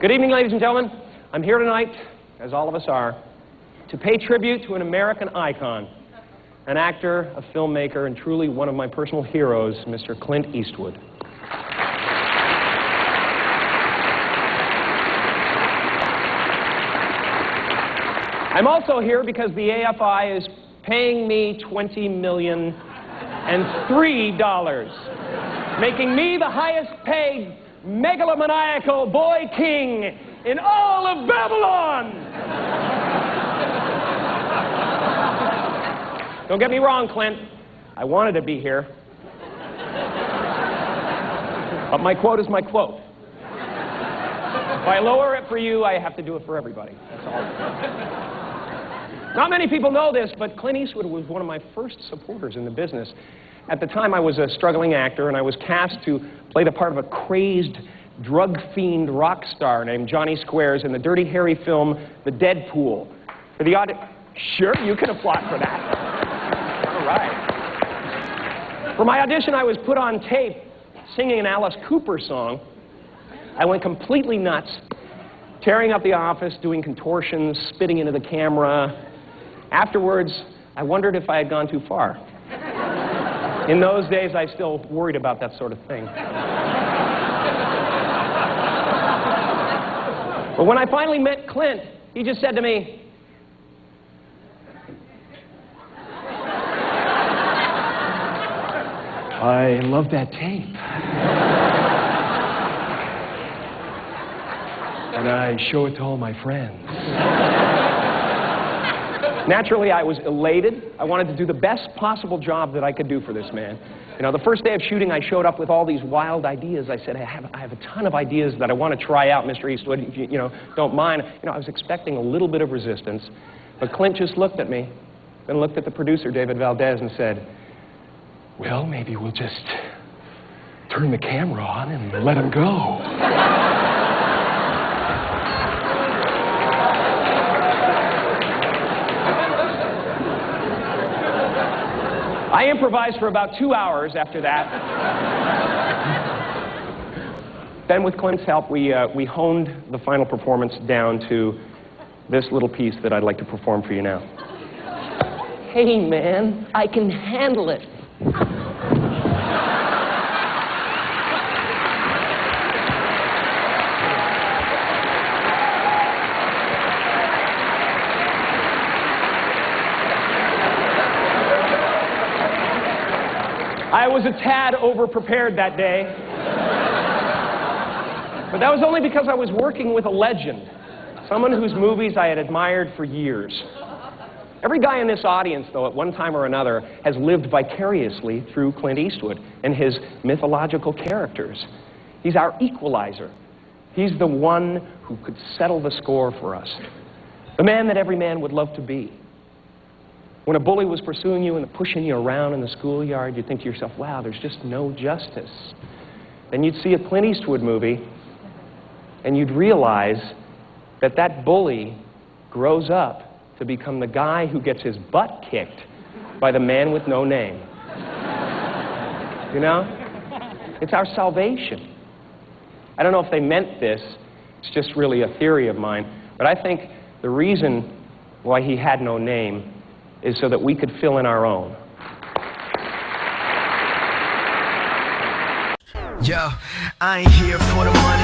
Good evening, ladies and gentlemen. I'm here tonight, as all of us are, to pay tribute to an American icon, an actor, a filmmaker, and truly one of my personal heroes, Mr. Clint Eastwood. I'm also here because the AFI is paying me $20,003,000, making me the highest paid megalomaniacal boy king in all of Babylon. Don't get me wrong, Clint. I wanted to be here. But my quote is my quote. If I lower it for you, I have to do it for everybody. That's all. Not many people know this, but Clint Eastwood was one of my first supporters in the business. At the time, I was a struggling actor, and I was cast to play the part of a crazed, drug-fiend rock star named Johnny Squares in the Dirty Harry film, The Deadpool. For the audience... Sure, you can applaud for that. All right. For my audition, I was put on tape singing an Alice Cooper song. I went completely nuts, tearing up the office, doing contortions, spitting into the camera. Afterwards, I wondered if I had gone too far. In those days, I still worried about that sort of thing. But when I finally met Clint, he just said to me, "I love that tape. And I show it to all my friends." Naturally, I was elated. I wanted to do the best possible job that I could do for this man. You know, the first day of shooting, I showed up with all these wild ideas. I said, I have a ton of ideas that I want to try out, Mr. Eastwood, if you don't mind. You know, I was expecting a little bit of resistance. But Clint just looked at me, then looked at the producer, David Valdez, and said, "Well, maybe we'll just turn the camera on and let him go." I improvised for about 2 hours after that. Then with Clint's help, we honed the final performance down to this little piece that I'd like to perform for you now. Hey, man, I can handle it. I was a tad over-prepared that day. But that was only because I was working with a legend, someone whose movies I had admired for years. Every guy in this audience, though, at one time or another, has lived vicariously through Clint Eastwood and his mythological characters. He's our equalizer. He's the one who could settle the score for us. The man that every man would love to be. When a bully was pursuing you and pushing you around in the schoolyard, you'd think to yourself, wow, there's just no justice. Then you'd see a Clint Eastwood movie, and you'd realize that that bully grows up to become the guy who gets his butt kicked by the man with no name. You know? It's our salvation. I don't know if they meant this. It's just really a theory of mine. But I think the reason why he had no name is so that we could fill in our own. Yo, I ain't here for the money.